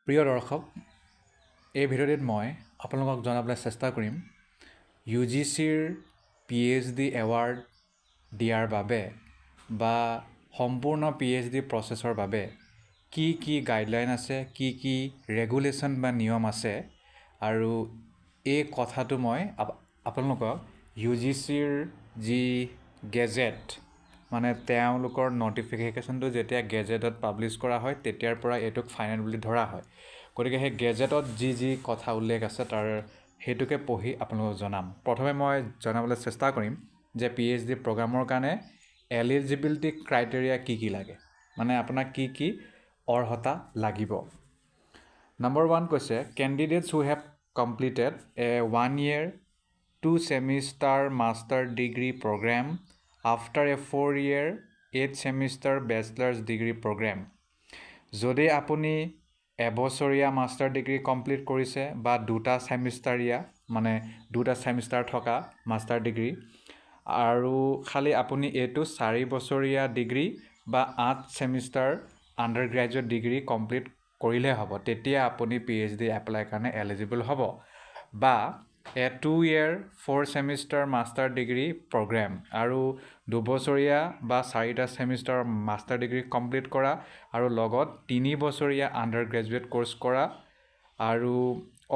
প্ৰিয় দৰ্শক, এই ভিডিঅ'টিত মই আপোনালোকক জনাবলৈ চেষ্টা কৰিম UGCৰ PhD এৱাৰ্ড দিয়াৰ বাবে বা সম্পূৰ্ণ PhD প্ৰচেছৰ বাবে কি কি গাইডলাইন আছে, কি ৰেগুলেশ্যন বা নিয়ম আছে আৰু এই কথাটো মই আপোনালোকক UGCৰ যি গেজেট মানে তেওঁলোকৰ নটিফিকেশ্যনটো যেতিয়া গেজেটত পাব্লিছ কৰা হয় তেতিয়াৰ পৰা এইটোক ফাইনেল বুলি ধৰা হয়। গতিকে সেই গেজেটত যি কথা উল্লেখ আছে তাৰ সেইটোকে পঢ়ি আপোনালোকক জনাম। প্ৰথমে মই জনাবলৈ চেষ্টা কৰিম যে PhD প্ৰগ্ৰামৰ কাৰণে এলিজিবিলিটি ক্ৰাইটেৰিয়া কি লাগে, মানে আপোনাক কি অৰ্হতা লাগিব। নম্বৰ 1 কৈছে candidates who have completed A 1 year 2 semester master degree program after a 4 year 8 semester bachelor's degree program। যদি আপুনি এবছৰীয়া মাষ্টাৰ ডিগ্ৰী কমপ্লিট কৰিছে বা দুটা ছেমিষ্টাৰীয়া মানে দুটা ছেমিষ্টাৰ থকা মাষ্টাৰ ডিগ্ৰী আৰু খালি আপুনি এইটো 4 বছৰীয়া ডিগ্ৰী বা 8 semester under graduate degree complete কৰিলে হ'ব, তেতিয়া আপুনি PhD এপ্লাই কাৰণে এলিজিবল হ'ব। বা a 2 year 4 semester master degree programme আৰু 2 বছৰীয়া বা 4টা ছেমিষ্টাৰ মাষ্টাৰ ডিগ্ৰী কমপ্লিট কৰা আৰু লগত 3 বছৰীয়া আণ্ডাৰ গ্ৰেজুৱেট কোৰ্চ কৰা আৰু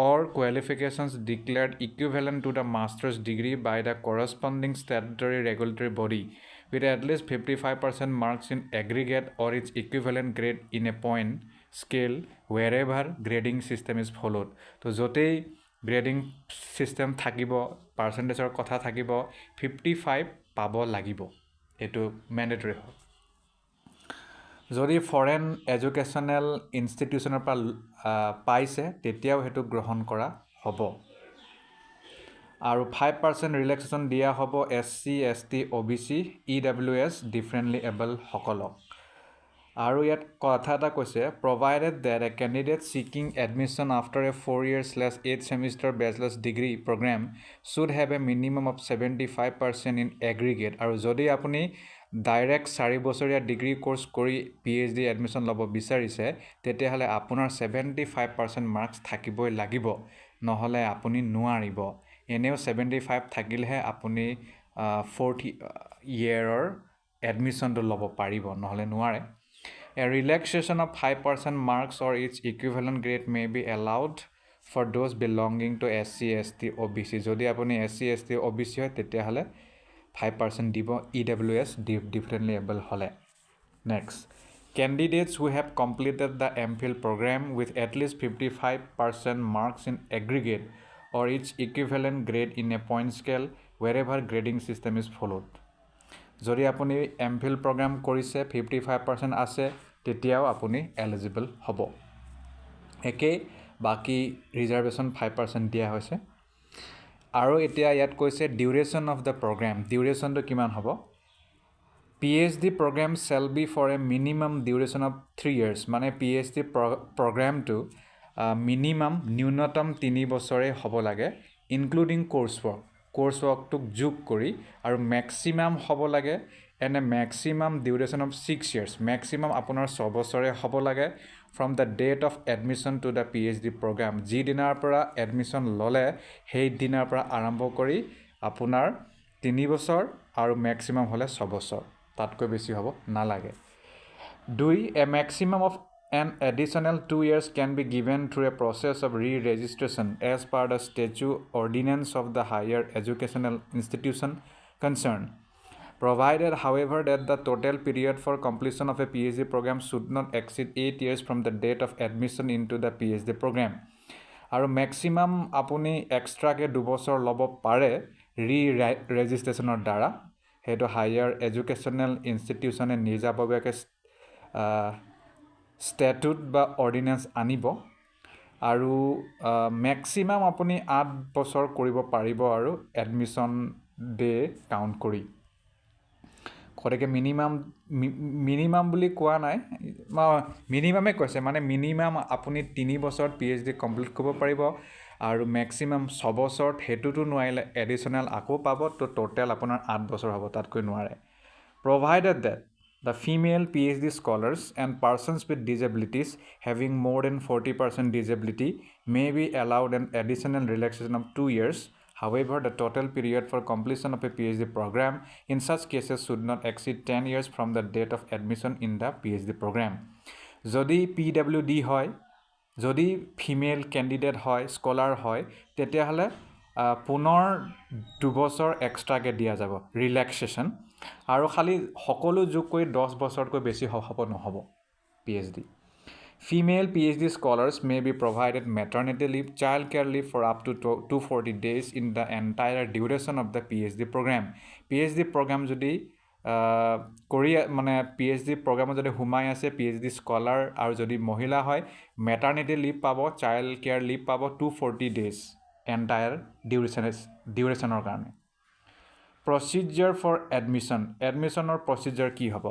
or qualifications declared equivalent to the master's degree by the corresponding statutory regulatory body with at least 55% marks in aggregate or its equivalent grade in a point scale wherever grading system is followed। তো যতেই grading system থাকিব, পাৰ্চেণ্টেজৰ কথা থাকিব, 55 পাব লাগিব, এইটো mandatory হয়। যদি ফৰেন এডুকেশ্যনেল ইনষ্টিটিউশ্যনৰ পৰা পাইছে তেতিয়াও সেইটো গ্ৰহণ কৰা হ'ব। আৰু 5% ৰিলেক্সেশ্যন দিয়া হ'ব SC, ST, OBC, EWS differently able সকলক। আৰু ইয়াত কথা এটা কৈছে provided that a candidate seeking admission after a 4 year/8 semester bachelor's degree program should have a minimum of 75% in aggregate। আৰু যদি আপুনি ডাইৰেক্ট 4 বছৰীয়া ডিগ্ৰী কোৰ্চ কৰি PhD এডমিশ্যন ল'ব বিচাৰিছে তেতিয়াহ'লে আপোনাৰ 75% মাৰ্কছ থাকিবই লাগিব, নহ'লে আপুনি নোৱাৰিব। এনেও 75 থাকিলেহে আপুনি 4th year এডমিশ্যনটো ল'ব পাৰিব, নহ'লে নোৱাৰে। A relaxation of 5% marks or its equivalent grade may be allowed for those belonging to SC, ST, OBC। যদি আপুনি SC, ST, OBC হয় তেতিয়াহ'লে 5% দিব, EWS differently able হ'লে। Next, candidates who have completed the MPhil program with at least 55% marks in aggregate or its equivalent grade in a point scale wherever grading system is followed। যদি আপুনি MPhil programme কৰিছে 55% আছে তেতিয়াও আপুনি eligible হ'ব। একেই বাকী ৰিজাৰ্ভেশ্যন 5% দিয়া হৈছে। আৰু এতিয়া ইয়াত কৈছে ডিউৰেশ্যন অফ দ্য প্ৰগ্ৰাম, ডিউৰেশ্যনটো কিমান হ'ব। PhD program shall be for a minimum duration of 3 years। মানে PhD প্ৰগ্ৰামটো মিনিমাম ন্যূনতম 3 বছৰে হ'ব লাগে, ইনক্লুডিং কোৰ্ছৱৰ্কটোক যোগ কৰি, আৰু মেক্সিমাম হ'ব লাগে and a maximum duration of 6 years। Maximum আপোনাৰ 6 বছৰে হ'ব লাগে from the date of admission to the PhD programme. যিদিনাৰ পৰা এডমিশ্যন ল'লে সেই দিনাৰ পৰা আৰম্ভ কৰি আপোনাৰ 3 বছৰ আৰু মেক্সিমাম হ'লে 6 বছৰ, তাতকৈ বেছি হ'ব নালাগে। 2, a maximum of an additional 2 years can be given through a process of re-registration as per the statute ordinance of the higher educational institution concerned, provided however that the total period for completion of a PhD program should not exceed 8 years from the date of admission into the PhD program। আৰু maximum আপুনি এক্সট্ৰাকৈ 2 বছৰ ল'ব পাৰে ৰেজিষ্ট্ৰেশ্যনৰ দ্বাৰা, সেইটো higher educational ইনষ্টিটিউশ্যনে নিজাববীয়াকৈ ষ্টেটুট বা অৰ্ডিনেঞ্চ আনিব। আৰু মেক্সিমাম আপুনি 8 বছৰ কৰিব পাৰিব আৰু এডমিশ্যন ডে কাউণ্ট কৰি। গতিকে মিনিমাম বুলি কোৱা নাই, মিনিমামেই কৈছে, মানে মিনিমাম আপুনি 3 বছৰত PhD কমপ্লিট কৰিব পাৰিব আৰু মেক্সিমাম 6 বছৰত, সেইটোতো নোৱাৰিলে এডিশ্যনেল আকৌ পাব, তো টোটেল আপোনাৰ 8 বছৰ হ'ব, তাতকৈ নোৱাৰে। Provided that The female PhD scholars and persons with disabilities having more than 40% disability may be allowed an additional relaxation of 2 years. However, the total period for completion of a PhD program in such cases should not exceed 10 years from the date of admission in the PhD program. যদি PWD হয়, যদি female candidate হয়, scholar হয়, তেতিয়াহ'লে পুনৰ 2 বছৰ এক্সট্ৰাকৈ দিয়া যাব ৰিলেক্সেশ্যন, আৰু খালি সকলো যোগ কৰি 10 বছৰতকৈ বেছি হ'ব নহ'ব PhD. Female PhD scholars may be provided maternity leave, child care leave for up to 240 days in the entire duration of the PhD program. PhD program যদি PhD প্ৰগ্ৰামত যদি সোমাই আছে PhD স্কলাৰ আৰু যদি মহিলা হয়, মেটাৰনিটি লিভ পাব, চাইল্ড কেয়াৰ লিভ পাব 240 days এণ্টায়াৰ ডিউৰেশ্যনৰ কাৰণে. Procedure for admission. Admissionৰ procedure কি হ'ব?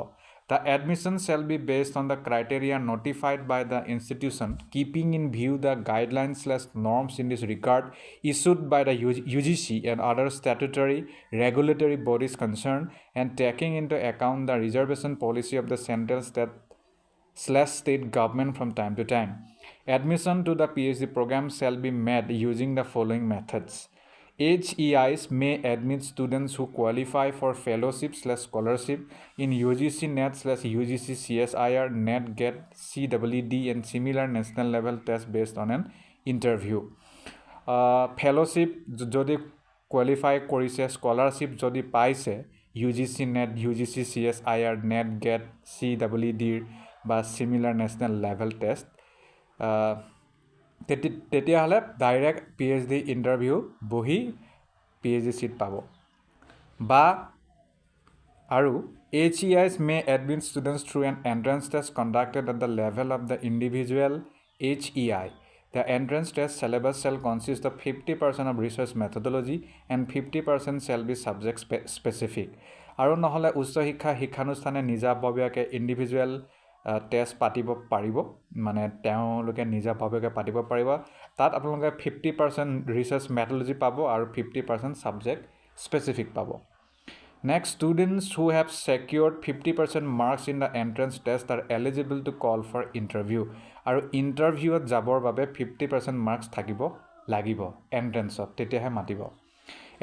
The admission shall be based on the criteria notified by the institution, keeping in view the guidelines/norms in this regard issued by the UGC and other statutory regulatory bodies concerned, and taking into account the reservation policy of the central state government from time to time. Admission to the PhD program shall be made using the following methods. HEIs may admit students who qualify for fellowship/scholarship in UGC NET/UGC CSIR, NET, GET, CEED, and similar national level tests based on an interview. Fellowship যদি qualify কৰিছে, scholarship যদি পাইছে UGC NET, UGC CSIR, NET, GET, CEED বা similar national level test, তেতিয়াহ'লে direct PhD interview বহি PhD seat পাব. বা আৰু HEIs may admit students through an entrance test conducted at the level of the individual HEI. The entrance test syllabus shall consist of 50% of research methodology and 50% shall be subject specific. আৰু নহ'লে উচ্চ শিক্ষানুষ্ঠানে নিজাববীয়াকৈ individual test পাতিব পাৰিব, মানে তেওঁলোকে নিজাববীয়াকৈ পাতিব পাৰিব. তাত আপোনালোকে 50% ৰিচাৰ্চ মেথডলজি পাব আৰু 50% ছাবজেক্ট স্পেচিফিক পাব. Next, students who have secured 50% marks in the entrance test are eligible to call for interview. আৰু ইণ্টাৰভিউত যাবৰ বাবে 50% মাৰ্কছ থাকিব লাগিব এণ্ট্ৰেঞ্চত, তেতিয়াহে মাতিব.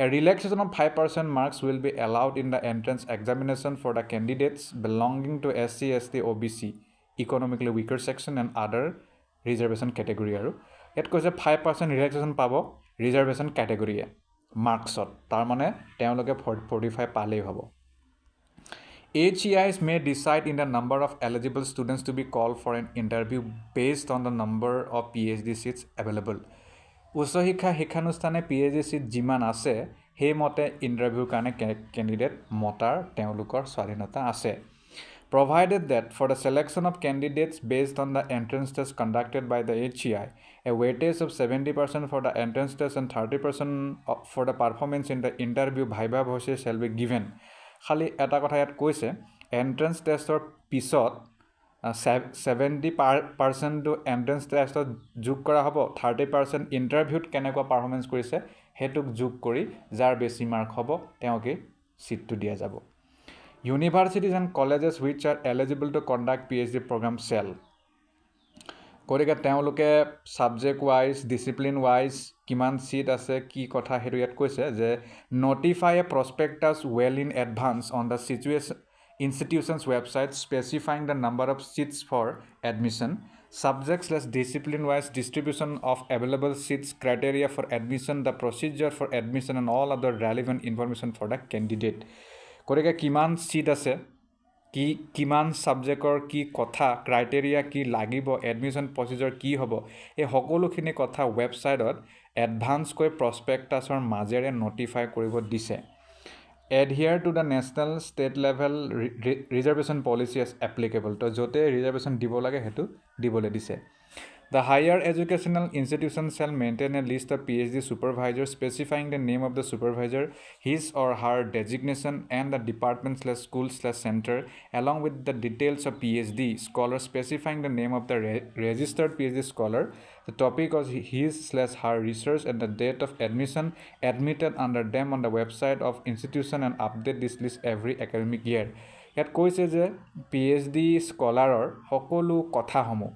A relaxation of 5% marks will be allowed in the entrance examination for the candidates belonging to SC, ST, OBC, economically weaker section and other reservation category. আৰু ইয়াত কৈছে 5% ৰিলেক্সেশ্যন পাব ৰিজাৰ্ভেশ্যন কেটেগৰীয়ে মাৰ্কছত, তাৰমানে তেওঁলোকে 45 পালেই হ'ব. HEIs may decide in the number of eligible students to be called for an interview based on the number of PhD seats available. উচ্চ শিক্ষানুষ্ঠানে PhD seat যিমান আছে সেইমতে ইণ্টাৰভিউৰ কাৰণে কেণ্ডিডেট মতাৰ তেওঁলোকৰ স্বাধীনতা আছে. Provided that for the selection of candidates based on the entrance test conducted by the HEI, a weightage of 70% for the entrance test and 30% for the performance in the interview viva voce shall be given. খালি এটা কথা ইয়াত কৈছে, entrance টেষ্টৰ পিছত 70% entrance টেষ্টত যোগ কৰা হ'ব, 30% ইণ্টাৰভিউত কেনেকুৱা পাৰফৰ্মেঞ্চ কৰিছে সেইটোক যোগ কৰি যাৰ বেছি মাৰ্ক হ'ব তেওঁকে চিটটো দিয়া যাব. Universities and colleges which are eligible to conduct PhD program shall. গতিকে তেওঁলোকে ছাবজেক্ট ৱাইজ, ডিচিপ্লিন ৱাইজ কিমান চিট আছে কি কথা সেইটো ইয়াত কৈছে যে notify a prospectus well in advance on the institution's website specifying the number of seats for admission, subject/discipline wise distribution of available seats, criteria for admission, the procedure for admission and all other relevant information for the candidate. গতিকে কিমান seat আছে, কিমান ছাবজেক্টৰ কি কথা, criteria কি লাগিব, admission procedure কি হ'ব, এই সকলোখিনি কথা ৱেবছাইটত এডভান্সকৈ প্ৰস্পেক্টাছৰ মাজেৰে নটিফাই কৰিব দিছে. Adhere to the national state level reservation policy as applicable. তো য'তে ৰিজাৰ্ভেশ্যন দিব লাগে সেইটো দিবলৈ দিছে. The higher educational institution shall maintain a list of PhD supervisors specifying the name of the supervisor, his or her designation, and the department/school/center, along with the details of PhD scholar specifying the name of the registered PhD scholar, the topic of his/her research, and the date of admission admitted under them on the website of institution, and update this list every academic year. ইয়াত কৈছে যে PhD স্কলাৰৰ সকলো কথাসমূহ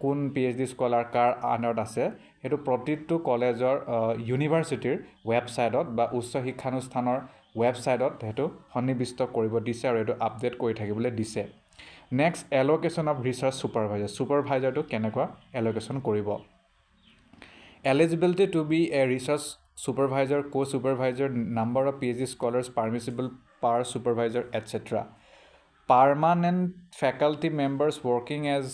কোন PhD scholar কাৰ আণ্ডাৰত আছে সেইটো প্ৰতিটো কলেজৰ ইউনিভাৰ্চিটিৰ ৱেবছাইটত বা উচ্চ শিক্ষানুষ্ঠানৰ ৱেবছাইটত সেইটো সন্নিৱিষ্ট কৰিব দিছে আৰু এইটো আপডেট কৰি থাকিবলৈ দিছে। নেক্সট এল'কেশ্যন অফ ৰিচাৰ্চ ছুপাৰভাইজাৰটো কেনেকুৱা এল'কেশ্যন কৰিব। Eligibility to be a research supervisor, co-supervisor, number of PhD scholars permissible per supervisor, etc. Permanent faculty members working as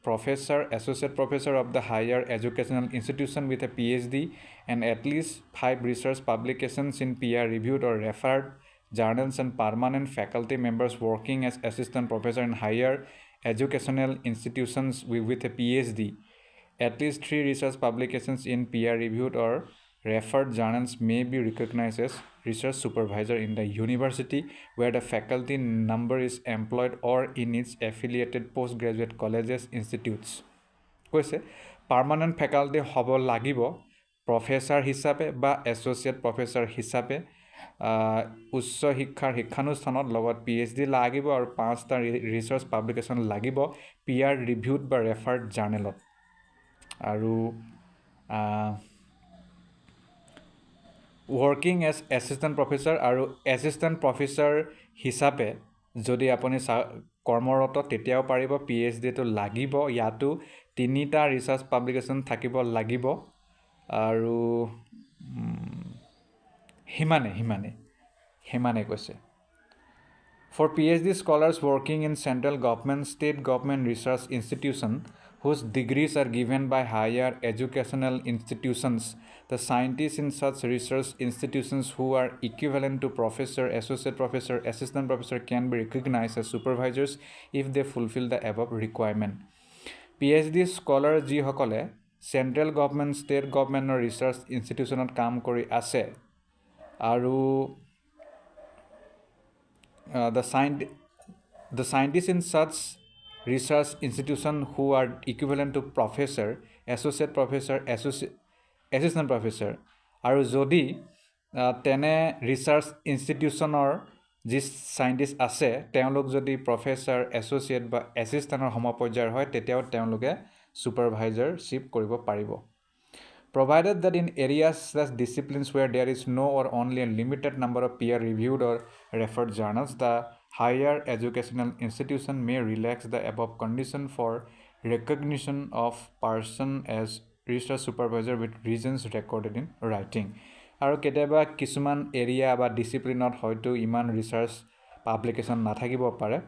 professor, associate professor of the higher educational institution with a PhD and at least 5 research publications in peer-reviewed or referred journals, and permanent faculty members working as assistant professor in higher educational institutions with a PhD. At least 3 research publications in peer-reviewed or referred journals may be recognized as research supervisor in the university where the faculty number is employed or in its affiliated postgraduate colleges institutes. কৈছে permanent faculty হ'ব লাগিব professor হিচাপে বা associate professor হিচাপে উচ্চ শিক্ষাৰ শিক্ষানুষ্ঠানত লগত PhD লাগিব আৰু 5টা ৰিচাৰ্চ পাব্লিকেশ্যন লাগিব পিয়াৰ ৰিভিউড বা ৰেফাৰ্ড জাৰ্নেলত। আৰু ৱৰ্কিং এজ এছিষ্টেণ্ট প্ৰফেচাৰ আৰু এছিষ্টেণ্ট প্ৰফেচাৰ হিচাপে যদি আপুনি কৰ্মৰত তেতিয়াও পাৰিব। PhDটো লাগিব, ইয়াতো 3টা ৰিচাৰ্চ পাব্লিকেশ্যন থাকিব লাগিব আৰু সিমানে কৈছে। For PhD scholars working in central government, state government research institutions whose degrees are given by higher educational institutions, the scientists in such research institutions who are equivalent to professor, associate professor, assistant professor can be recognized as supervisors if they fulfill the above requirement. PhD scholar যিসকলে central government, state গভৰ্ণমেণ্টৰ research ইনষ্টিটিউশ্যনত কাম কৰি আছে আৰু the scientists in such research institution who are equivalent to professor, associate professor, assistant professor, আৰু যদি তেনে research ইনষ্টিটিউশ্যনৰ যি scientist আছে তেওঁলোক যদি প্ৰফেচাৰ, এছ'চিয়েট বা এছিষ্টেণ্টৰ সমপৰ্যায়ৰ হয় তেতিয়াও তেওঁলোকে ছুপাৰভাইজাৰশ্বিপ কৰিব পাৰিব। Provided that in areas/disciplines where there is no or only a limited number of peer-reviewed or referred journals, the higher educational institution may relax the above condition for recognition of person as research supervisor with reasons recorded in writing. আৰু কেতিয়াবা কিছুমান area বা ডিচিপ্লিনত হয়তো ইমান research publication নাথাকিব পাৰে,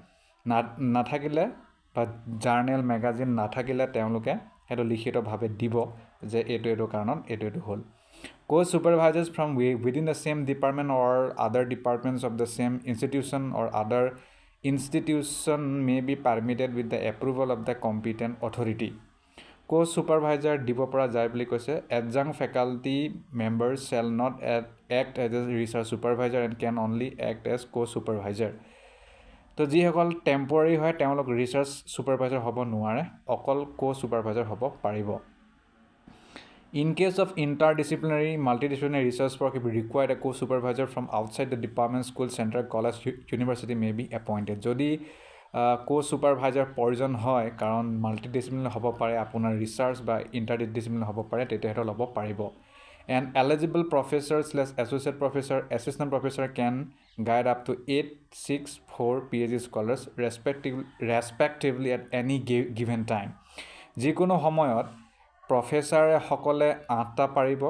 নাথাকিলে বা জাৰ্নেল মেগাজিন নাথাকিলে তেওঁলোকে সেইটো লিখিতভাৱে দিব যে এইটো কাৰণত এইটো হ'ল। Co-supervisors from within the same department or other departments of the same institution or other institution may be permitted with the approval of the competent authority. Co-supervisor দিব পৰা যায় বুলি কৈছে। Adjunct faculty members shall not act as a research supervisor and can only act as co-supervisor. তো যিসকল temporary হয় তেওঁলোক research supervisor হ'ব নোৱাৰে, অকল co-supervisor হ'ব পাৰিব। In case of interdisciplinary, multidisciplinary research work, if required, a co-supervisor from outside the department, school, center, college, university may be appointed. যদি co-supervisor প্ৰয়োজন হয় কাৰণ মাল্টিডিচিপ্লিনাৰী হ'ব পাৰে, আপোনাৰ ৰিচাৰ্চ বা ইণ্টাৰডিচিপ্লিনাৰী হ'ব পাৰে, তেতিয়া সেইটো ল'ব পাৰিব। An eligible professor/associate professor, assistant professor can guide up to 8, 6, 4 PhD scholars respectively at any given time. যিকোনো সময়ত প্ৰফেচাৰসকলে 8টা পাৰিব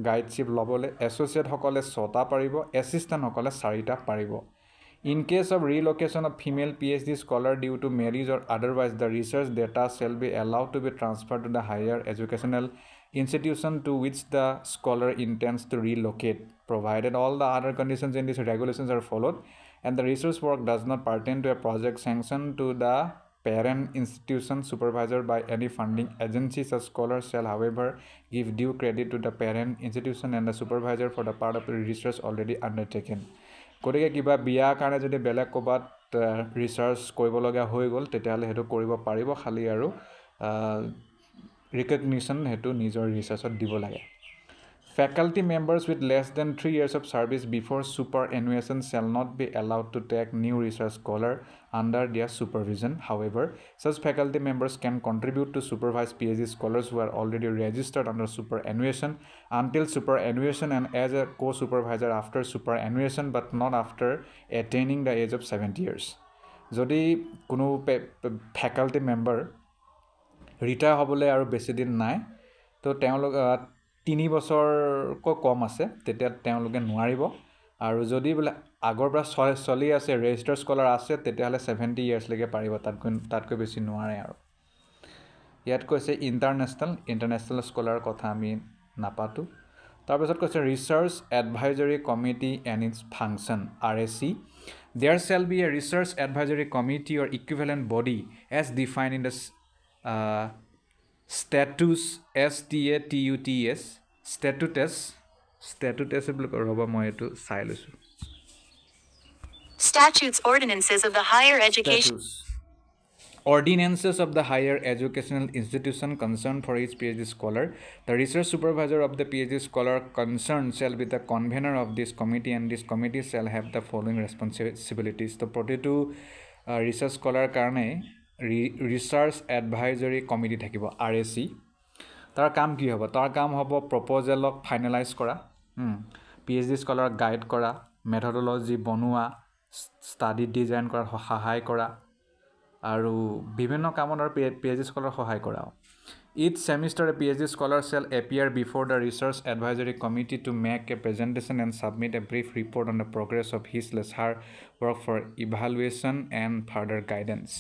গাইডশ্বিপ ল'বলৈ, এছ'চিয়েটসকলে 6টা পাৰিব, এছিষ্টেণ্টসকলে 4টা পাৰিব। In case of relocation of female PhD scholar due to marriage or otherwise, the research data shall be allowed to be transferred to the higher educational institution to which the scholar intends to relocate, provided all the other conditions in these regulations are followed, and the research work does not pertain to a project sanctioned to the parent institution supervisor by any funding agency. Such scholars shall, however, give due credit to the parent institution and the supervisor for the part of the research already undertaken. গতিকে কিবা বিয়াৰ কাৰণে যদি বেলেগ ক'ৰবাত research কৰিবলগীয়া হৈ গ'ল তেতিয়াহ'লে সেইটো কৰিব পাৰিব, খালি আৰু ৰিকগনিশ্যন সেইটো নিজৰ ৰিচাৰ্চত দিব লাগে। Faculty members with less than 3 years of service before superannuation shall not be allowed to take new research scholar under their supervision. However, such faculty members can contribute to supervise PhD scholars who are already registered under superannuation until superannuation and as a co-supervisor after superannuation, but not after attaining the age of 70 years. যদি কোনো faculty member retire হ'বলৈ আৰু বেছি দিন নাই তো তেওঁলোক 3 বছৰকৈ কম আছে তেতিয়া তেওঁলোকে নোৱাৰিব আৰু যদি বোলে আগৰ পৰা চলি আছে ৰেজিষ্টাৰ স্কলাৰ আছে তেতিয়াহ'লে 70 ইয়াৰ্ছলৈকে পাৰিব তাতকৈ বেছি নোৱাৰে আৰু ইয়াত কৈছে ইণ্টাৰনেশ্যনেল স্কলাৰৰ কথা আমি নাপাতো তাৰপিছত কৈছে research advisory committee and its function RAC there shall be a research advisory committee or equivalent body as defined in the statutes ordinances of the higher education ordinances of the higher educational institution concerned for each PhD scholar. The research supervisor of the PhD scholar concerned shall be the convener of this committee, and this committee shall have the following responsibilities. The প্ৰতিটো research scholar কাৰণে research advisory committee থাকিব RAC তাৰ কাম কি হ'ব তাৰ কাম হ'ব প্ৰপ'জেলক ফাইনেলাইজ কৰা PhD স্কলাৰক গাইড কৰা মেথডলজি বনোৱা ষ্টাডি ডিজাইন কৰাত সহায় কৰা আৰু বিভিন্ন কামত আৰু PhD স্কলাৰ সহায় কৰা Each semester a PhD scholar shall appear before the research advisory committee to make a presentation and submit a brief report on the progress of his/her work for evaluation and further guidance.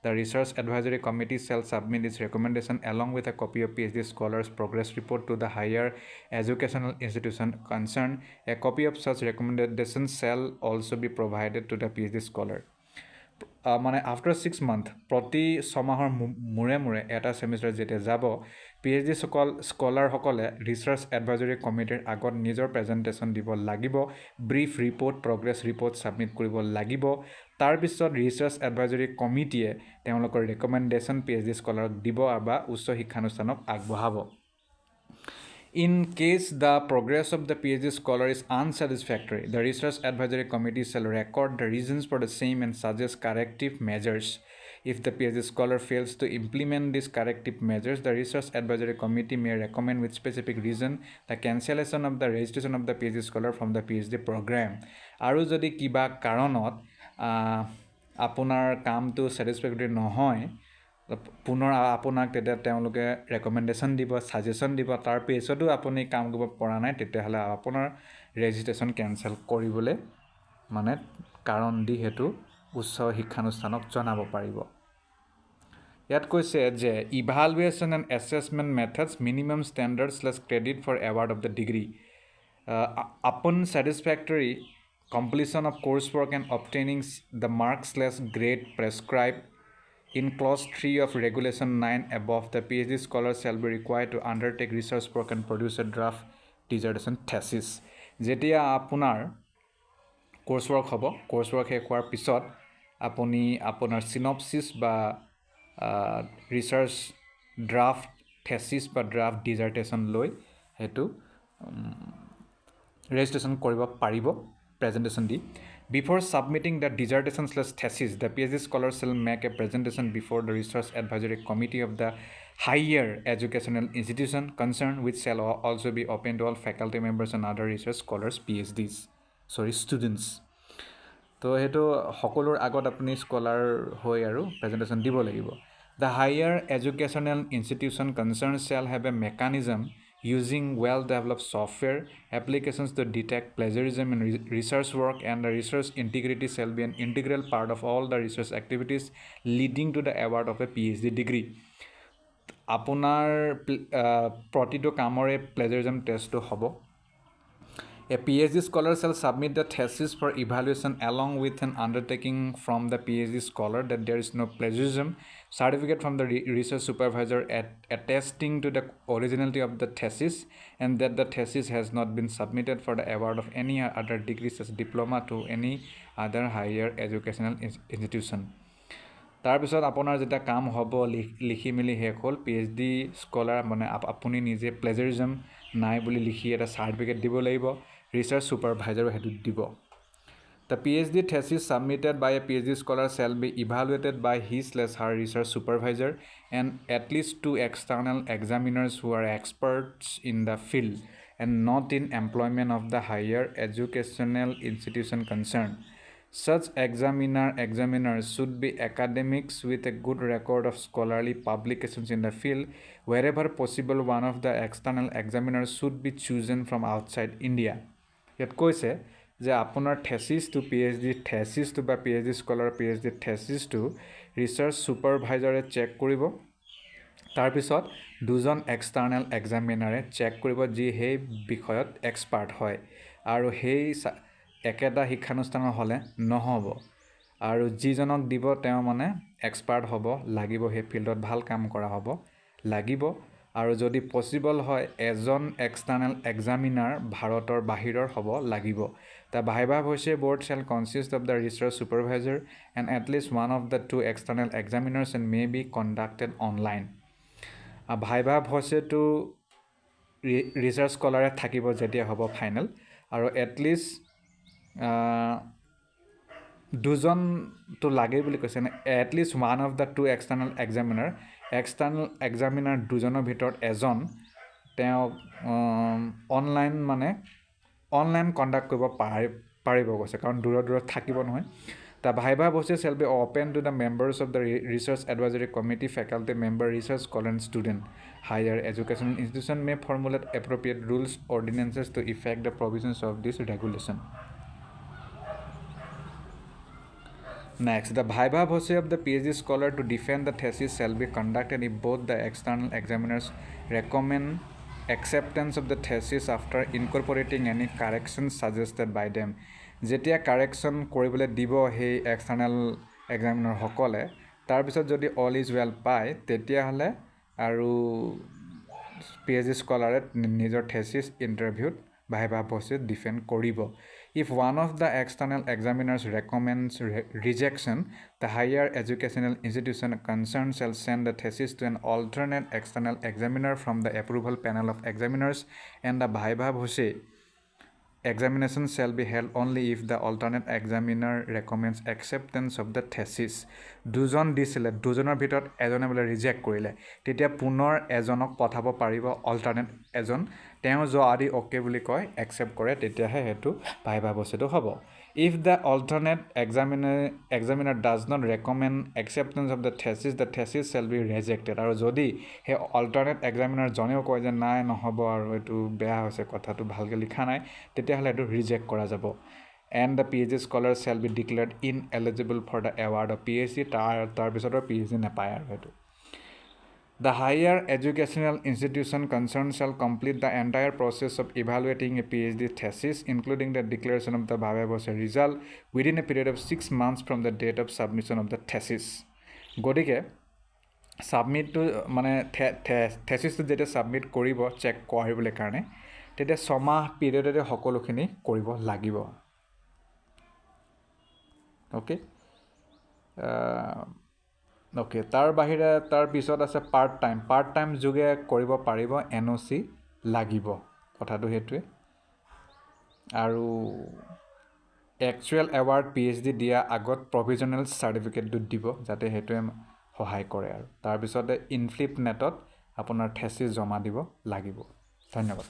The research advisory committee shall submit its recommendation along with a copy of PhD scholar's progress report to the higher educational institution concerned. A copy of such recommendation shall also be provided to the PhD scholar. মানে after 6 month প্ৰতি ছমাহৰ মূৰে এটা semester যেতিয়া যাব PhD স্কলাৰসকলে research advisory কমিটিৰ আগত নিজৰ প্ৰেজেণ্টেশ্যন দিব লাগিব brief report progress report submit কৰিব লাগিব তাৰপিছত ৰিচাৰ্চ এডভাইজৰী কমিটিয়ে তেওঁলোকৰ ৰেকমেণ্ডেশ্যন PhD স্কলাৰক দিব বা উচ্চ শিক্ষানুষ্ঠানক আগবঢ়াব In case the progress of the PhD scholar is unsatisfactory, the Research Advisory Committee shall record the reasons for the same and suggest corrective measures. If the PhD scholar fails to implement these corrective measures, the Research Advisory Committee may recommend with specific reason the cancellation of the registration of the PhD scholar from the PhD program. আৰু যদি কিবা কাৰণত আপোনাৰ কামটো satisfactory নহয় পুনৰ আপোনাক তেতিয়া তেওঁলোকে ৰেকমেণ্ডেশ্যন দিব সাজেশ্যন দিব তাৰ পিছতো আপুনি কাম কৰিব পৰা নাই তেতিয়াহ'লে আপোনাৰ ৰেজিষ্ট্ৰেশ্যন কেনচেল কৰিবলৈ মানে কাৰণ দি হেতু উচ্চ শিক্ষানুষ্ঠানক জনাব পাৰিব ইয়াত কৈছে যে evaluation and assessment methods minimum standards credit for award of the degree upon satisfactory completion of coursework and obtaining the marks/grade prescribed in clause 3 of regulation 9 above, the PhD scholar shall be required to undertake research work and produce a draft dissertation thesis. যেতিয়া আপোনাৰ কোৰ্সৱৰ্ক হ'ব কোৰ্সৱৰ্ক শেষ হোৱাৰ পিছত আপুনি আপোনাৰ synopsis বা research draft থেচিস বা ড্ৰাফট ডিজাৰ্টেশ্যন লৈ হেতু registration কৰিব পাৰিব presentation the before submitting the dissertation/thesis the PhD scholar shall make a presentation before the research advisory committee of the higher educational institution concerned, which shall also be open to all faculty members and other research scholars students তো হেতু সকলোৰ আগত আপুনি scholar হৈ আৰু presentation দিব লাগিব the higher educational institution concerned shall have a mechanism using well-developed software applications to detect plagiarism in research work, and the research integrity shall be an integral part of all the research activities leading to the award of a PhD degree. আপোনাৰ প্ৰতিটো কামৰে plagiarism টেষ্টটো হ'ব A PhD scholar shall submit the thesis for evaluation along with an undertaking from the PhD scholar that there is no plagiarism, certificate from the research supervisor attesting to the originality of the thesis, and that the thesis has not been submitted for the award of any other degree such diploma to any other higher educational institution. তাৰপিছত আপোনাৰ যেতিয়া কাম হ'ব লিখি মেলি শেষ হ'ল PhD scholar মানে আপুনি নিজে প্লেজাৰিজম নাই বুলি লিখি এটা চাৰ্টিফিকেট দিব লাগিব ৰিচাৰ্চ ছুপাৰভাইজাৰো সেইটো দিব The PhD thesis submitted by a PhD scholar shall be evaluated by his/her research supervisor and at least 2 external examiners who are experts in the field and not in employment of the higher educational institution concerned. Such examiners should be academics with a good record of scholarly publications in the field. Wherever possible, one of the external examiners should be chosen from outside India. ইয়াত কৈছে যে আপোনাৰ থেচিছটো থেচিছটো বা PhD scholar PhD থেচিছটো research ছুপাৰভাইজাৰে check কৰিব তাৰপিছত দুজন এক্সটাৰ্নেল এক্সামিনাৰে চেক কৰিব যি সেই বিষয়ত এক্সপাৰ্ট হয় আৰু সেই একেটা শিক্ষানুষ্ঠানৰ হ'লে নহ'ব আৰু যিজনক দিব তেওঁ মানে এক্সপাৰ্ট হ'ব লাগিব সেই ফিল্ডত ভাল কাম কৰা হ'ব লাগিব আৰু যদি পসিবল হয় এজন এক্সটাৰ্নেল এক্সামিনাৰ ভাৰতৰ বাহিৰৰ হ'ব লাগিব The Viva Voce board shall consist of the research supervisor and at least one of the 2 external examiners and may be conducted online. Viva Voce to research scholar থাকিব যেতিয়া হ'ব ফাইনেল আৰু at least দুজন তো লাগে বুলি কৈছে at least one of the 2 external examiner দুজনৰ ভিতৰত এজন তেওঁ অনলাইন কণ্ডাক্ট কৰিব পাৰিব কৈছে কাৰণ দূৰত থাকিব নহয় The Viva Voce shall be open to the members of the Research Advisory Committee, faculty member, research scholar and student. Higher educational institution may formulate appropriate rules, ordinances to effect the provisions of this regulation. Next, the Viva Voce of the PhD scholar to defend the thesis shall be conducted if both the external examiners recommend acceptance of the thesis after incorporating any corrections suggested by them. যেতিয়া correction কৰিবলৈ দিব সেই external এক্সামিনাৰ সকলে তাৰপিছত যদি all is well পায় তেতিয়াহ'লে আৰু PhD স্কলাৰে নিজৰ থেচিছ ইণ্টাৰভিউত Viva Voce ডিফেণ্ড কৰিব If one of the external examiners recommends rejection, the higher educational institution concerned shall send the thesis to an alternate external examiner from the approval panel of examiners, and the Viva Voce examination shall be held only if the alternate examiner recommends acceptance of the thesis. দুজন দিছিলে দুজনৰ ভিতৰত এজনে বোলে reject কৰিলে তেতিয়া পুনৰ এজনক পঠাব পাৰিব অল্টাৰনেট এজন তেওঁ যদি ওকে বুলি কয় একচেপ্ট কৰে তেতিয়াহে হেতু Viva Voce তো হ'ব If the alternate examiner does not recommend acceptance of the thesis shall be rejected আৰু যদি হে alternate examiner জনেও কয় যে নাই নহব আৰু এটো বেয়া হৈছে কথাটো ভালকৈ লিখা নাই তেতিয়াহলে এটো ৰিজেক্ট কৰা যাব and the PhD scholar shall be declared ineligible for the award of PhD তাৰ পিছৰ PhD নাপায় আৰু এটো The higher educational institution concerned shall complete the entire process of evaluating a PhD thesis, including the declaration of the Viva Voce result, within a period of 6 months from the date of submission of the thesis. গতিকে সাবমিটটো মানে থেচিছটো যেতিয়া submit কৰিব check কৰিবলৈ কাৰণে তেতিয়া 6 মাহ পিৰিয়ডতে সকলোখিনি কৰিব লাগিব ওকে ওকে তাৰ বাহিৰে তাৰ পিছত আছে পাৰ্ট টাইম যোগে কৰিব পাৰিব NOC লাগিব কথাটো হেতুৱে আৰু একচুৱেল এৱাৰ্ড PhD দিয়া আগত প্ৰভিজনেল সাৰ্টিফিকেটটো দিব যাতে হেতুৱে সহায় কৰে আৰু তাৰ পিছতে ইনফ্লিপ নেটত আপোনাৰ থেচিছ জমা দিব লাগিব ধন্যবাদ